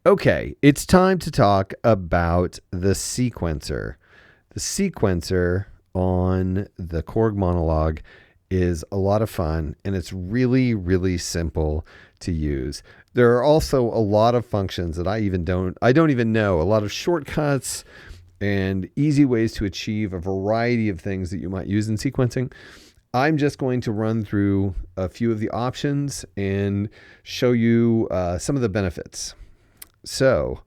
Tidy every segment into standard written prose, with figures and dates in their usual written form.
Okay, it's time to talk about the sequencer. The sequencer on the Korg Monologue is a lot of fun, and it's really, really simple to use. There are also a lot of functions that I don't even know, a lot of shortcuts and easy ways to achieve a variety of things that you might use in sequencing. I'm just going to run through a few of the options and show you some of the benefits. So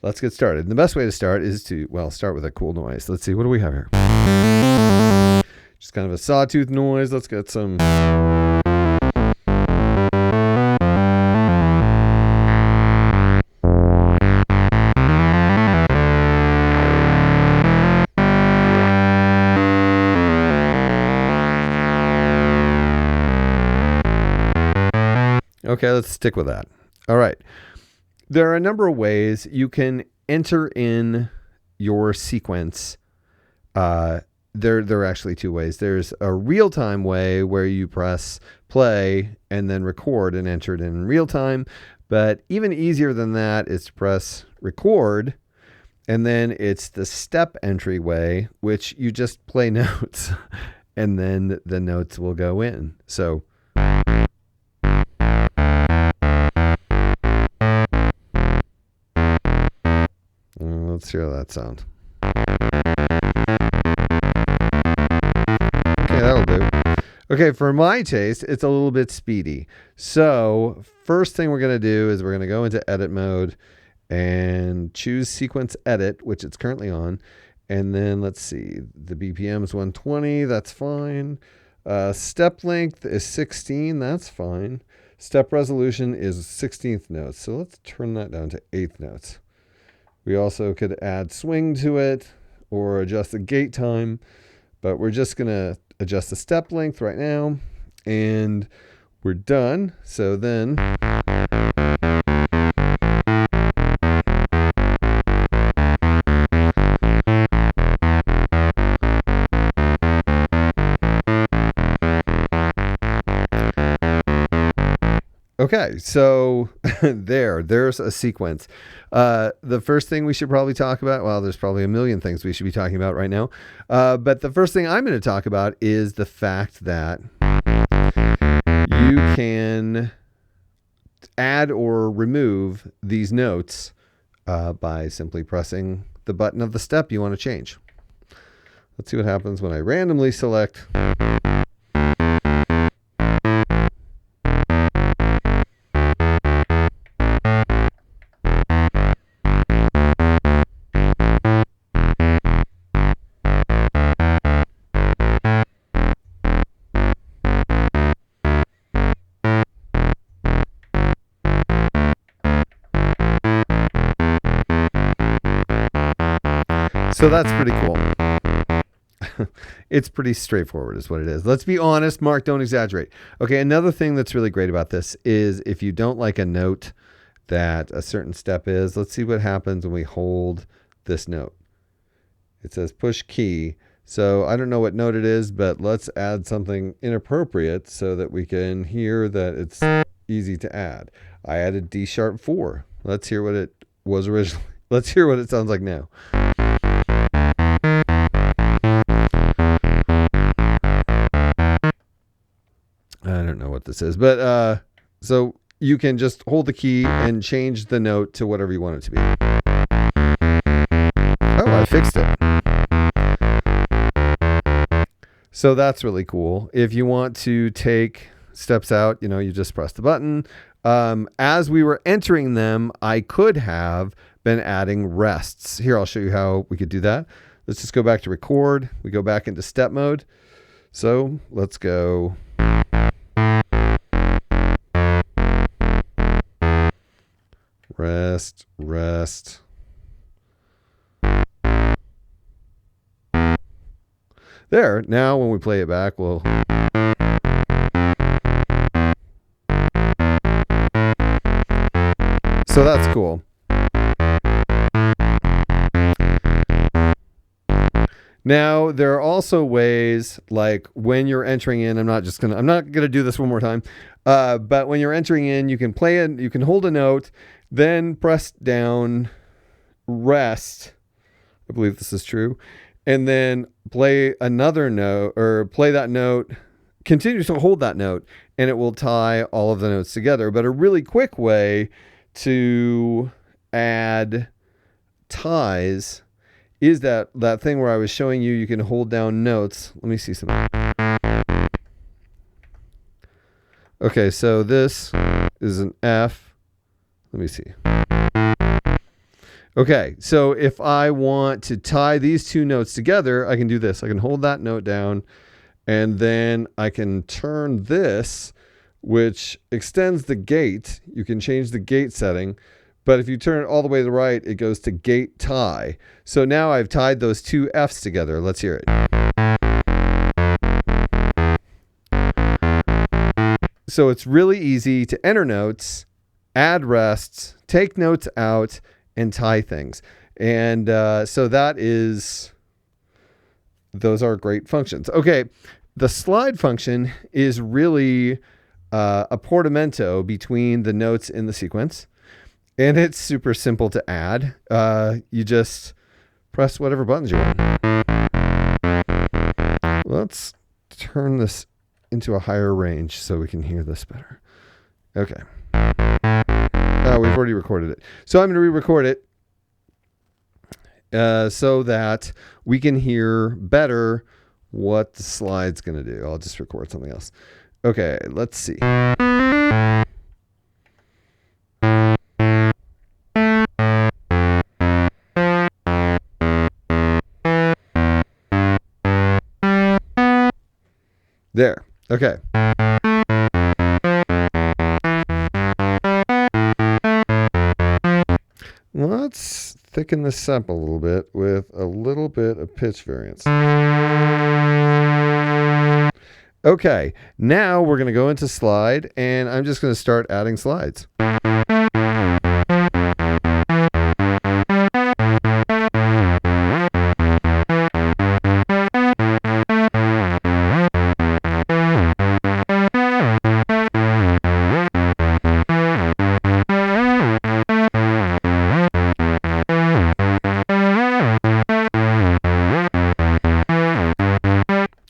let's get started. And the best way to start is to, start with a cool noise. Let's see, what do we have here? Just kind of a sawtooth noise. Let's get some. Okay, let's stick with that. All right. There are a number of ways you can enter in your sequence. There are actually two ways. There's a real-time way where you press play and then record and enter it in real time. But even easier than that is to press record, and then it's the step entry way, which you just play notes and then the notes will go in. So let's hear that sound. Okay, that'll do. Okay, for my taste, it's a little bit speedy. So first thing we're going to do is we're going to go into edit mode and choose sequence edit, which it's currently on. And then let's see, the BPM is 120. That's fine. Step length is 16. That's fine. Step resolution is 16th notes. So let's turn that down to 8th notes. We also could add swing to it or adjust the gate time, but we're just going to adjust the step length right now, and we're done. So then okay, so there's a sequence. The first thing we should probably talk about, there's probably a million things we should be talking about right now. But the first thing I'm going to talk about is the fact that you can add or remove these notes by simply pressing the button of the step you want to change. Let's see what happens when I randomly select. So that's pretty cool. It's pretty straightforward is what it is. Let's be honest, Mark, don't exaggerate. Okay, another thing that's really great about this is if you don't like a note that a certain step is, let's see what happens when we hold this note. It says push key. So I don't know what note it is, but let's add something inappropriate so that we can hear that it's easy to add. I added D sharp 4. Let's hear what it was originally. Let's hear what it sounds like now. I don't know what this is, but so you can just hold the key and change the note to whatever you want it to be. Oh, I fixed it. So that's really cool. If you want to take steps out, you just press the button. As we were entering them, I could have been adding rests. Here, I'll show you how we could do that. Let's just go back to record. We go back into step mode. So let's go. Rest, rest. There. Now when we play it back, we'll. So that's cool. Now, there are also ways like when you're entering in, I'm not going to do this one more time. But when you're entering in, you can play it, you can hold a note Then press down rest. I believe this is true. And then play another note, or play that note, continue to hold that note, and it will tie all of the notes together. But a really quick way to add ties is that thing where I was showing you, you can hold down notes. Let me see something. Okay, so this is an F. Let me see. Okay, so if I want to tie these two notes together, I can do this. I can hold that note down, and then I can turn this, which extends the gate. You can change the gate setting, but if you turn it all the way to the right, it goes to gate tie. So now I've tied those two Fs together. Let's hear it. So it's really easy to enter notes, add rests, take notes out, and tie things. And so those are great functions. Okay, the slide function is really a portamento between the notes in the sequence. And it's super simple to add. You just press whatever buttons you want. Let's turn this into a higher range so we can hear this better. Okay. We've already recorded it. So I'm going to re-record it so that we can hear better what the slide's going to do. I'll just record something else. Okay, let's see. There. Okay. Let's thicken this up a little bit with a little bit of pitch variance. Okay, now we're going to go into slide, and I'm just going to start adding slides.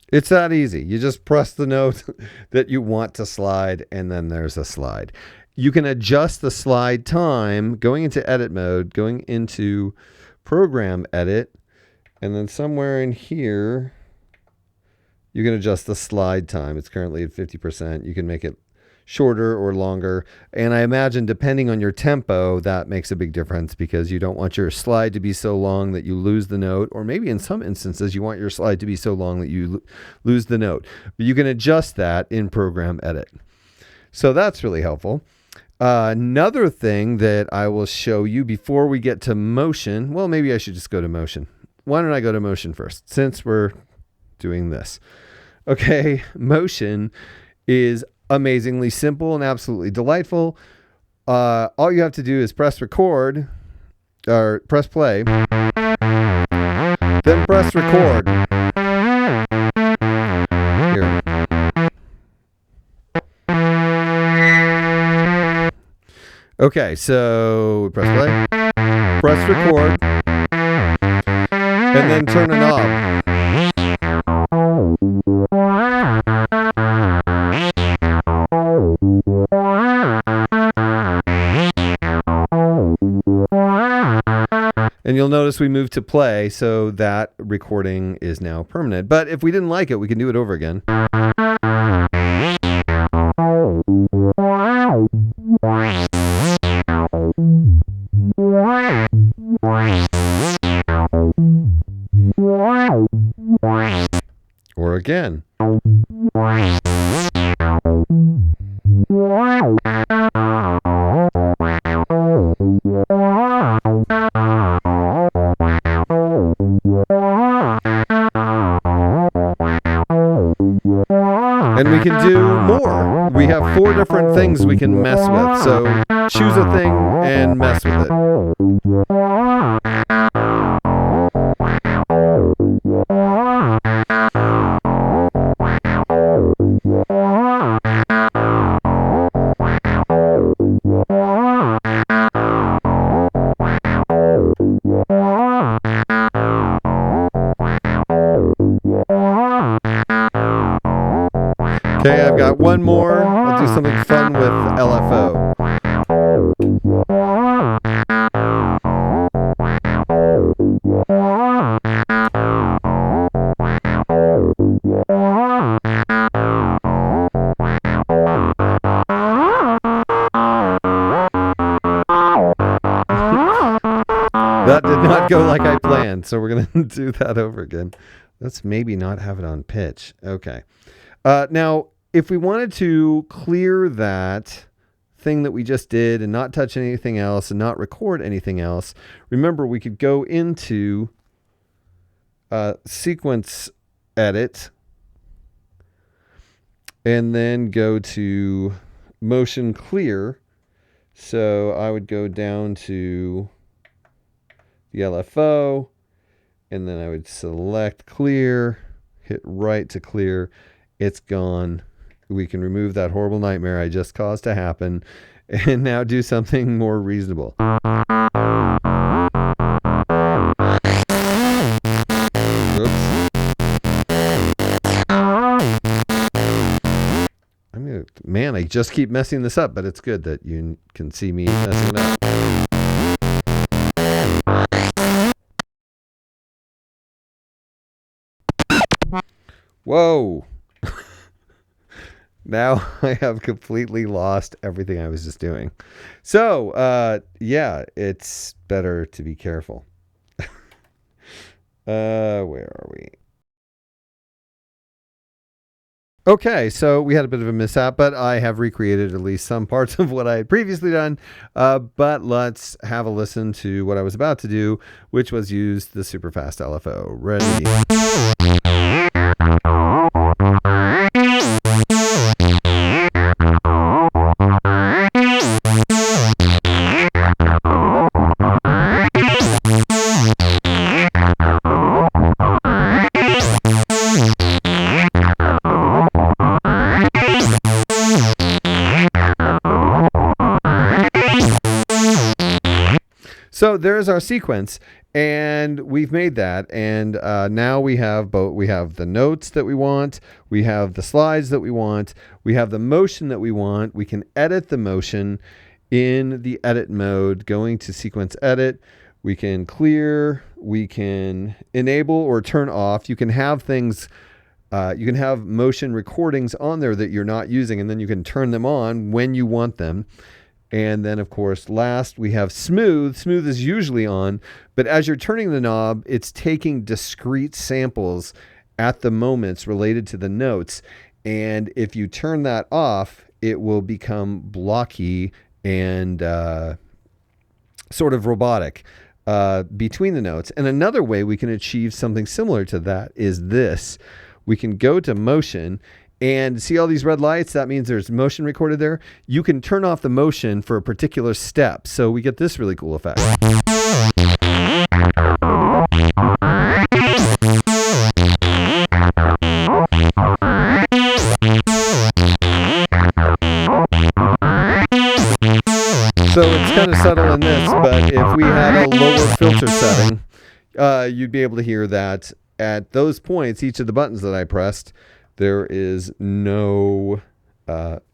It's that easy. You just press the note that you want to slide, and then there's a slide. You can adjust the slide time going into edit mode, going into program edit, and then somewhere in here, you can adjust the slide time. It's currently at 50%. You can make it shorter or longer. And I imagine depending on your tempo, that makes a big difference because you don't want your slide to be so long that you lose the note, or maybe in some instances you want your slide to be so long that you lose the note. But you can adjust that in program edit. So that's really helpful. Another thing that I will show you before we get to motion, well, maybe I should just go to motion. Why don't I go to motion first since we're doing this? Okay, motion is amazingly simple and absolutely delightful. All you have to do is press record or press play, then press record. Here. Okay, so press play, press record, and then turn a knob. And you'll notice we moved to play, so that recording is now permanent. But if we didn't like it, we can do it over again. Or again. And we can do more. We have 4 different things we can mess with. So choose a thing and mess with it. Okay, I've got one more. I'll do something fun with LFO. That did not go like I planned, so we're going to do that over again. Let's maybe not have it on pitch. Okay. Now, if we wanted to clear that thing that we just did and not touch anything else and not record anything else, remember we could go into sequence edit and then go to motion clear. So I would go down to the LFO, and then I would select clear, hit right to clear. It's gone. We can remove that horrible nightmare I just caused to happen and now do something more reasonable. Oops. Man, I just keep messing this up, but it's good that you can see me messing it up. Whoa. Now I have completely lost everything I was just doing. So, yeah, it's better to be careful. Where are we? Okay, so we had a bit of a mishap, but I have recreated at least some parts of what I had previously done. But let's have a listen to what I was about to do, which was use the super fast LFO. Ready? So there's our sequence, and we've made that, and now we have both. We have the notes that we want, we have the slides that we want, we have the motion that we want. We can edit the motion in the edit mode, going to sequence edit. We can clear, we can enable or turn off. You can have things, you can have motion recordings on there that you're not using, and then you can turn them on when you want them. And then, of course, last we have smooth. Smooth is usually on, but as you're turning the knob, it's taking discrete samples at the moments related to the notes. And if you turn that off, it will become blocky and sort of robotic between the notes. And another way we can achieve something similar to that is this. We can go to motion. And see all these red lights? That means there's motion recorded there. You can turn off the motion for a particular step. So we get this really cool effect. So it's kind of subtle in this, but if we had a lower filter setting, you'd be able to hear that at those points, each of the buttons that I pressed, there is no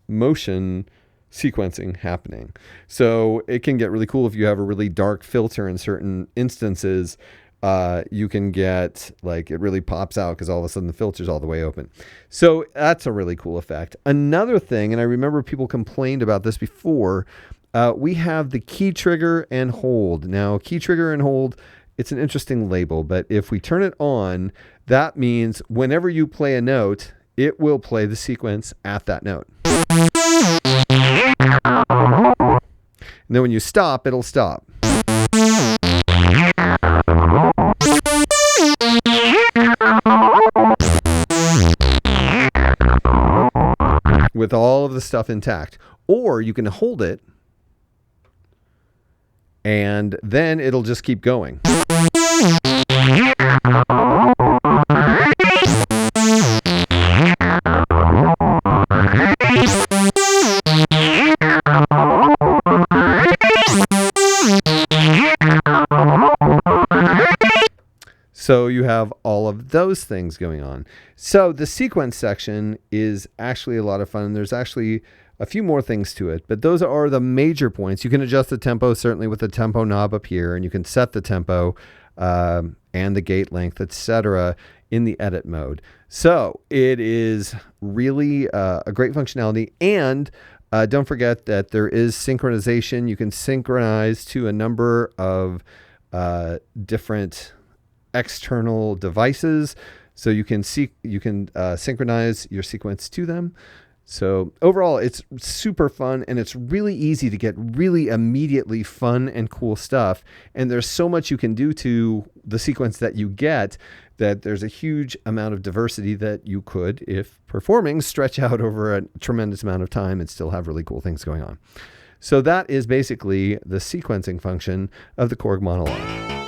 motion sequencing happening. So it can get really cool if you have a really dark filter in certain instances. You can get, like, it really pops out because all of a sudden the filter's all the way open. So that's a really cool effect. Another thing, and I remember people complained about this before, we have the key trigger and hold. Now, key trigger and hold, it's an interesting label, but if we turn it on, that means whenever you play a note, it will play the sequence at that note. And then when you stop, it'll stop. With all of the stuff intact. Or you can hold it, and then it'll just keep going. So you have all of those things going on. So the sequence section is actually a lot of fun. There's actually a few more things to it, but those are the major points. You can adjust the tempo certainly with the tempo knob up here, and you can set the tempo and the gate length, etc., in the edit mode. So it is really a great functionality. And don't forget that there is synchronization. You can synchronize to a number of different external devices, so you can synchronize your sequence to them. So overall, it's super fun, and it's really easy to get really immediately fun and cool stuff. And there's so much you can do to the sequence that you get that there's a huge amount of diversity that you could, if performing, stretch out over a tremendous amount of time and still have really cool things going on. So that is basically the sequencing function of the Korg Monologue.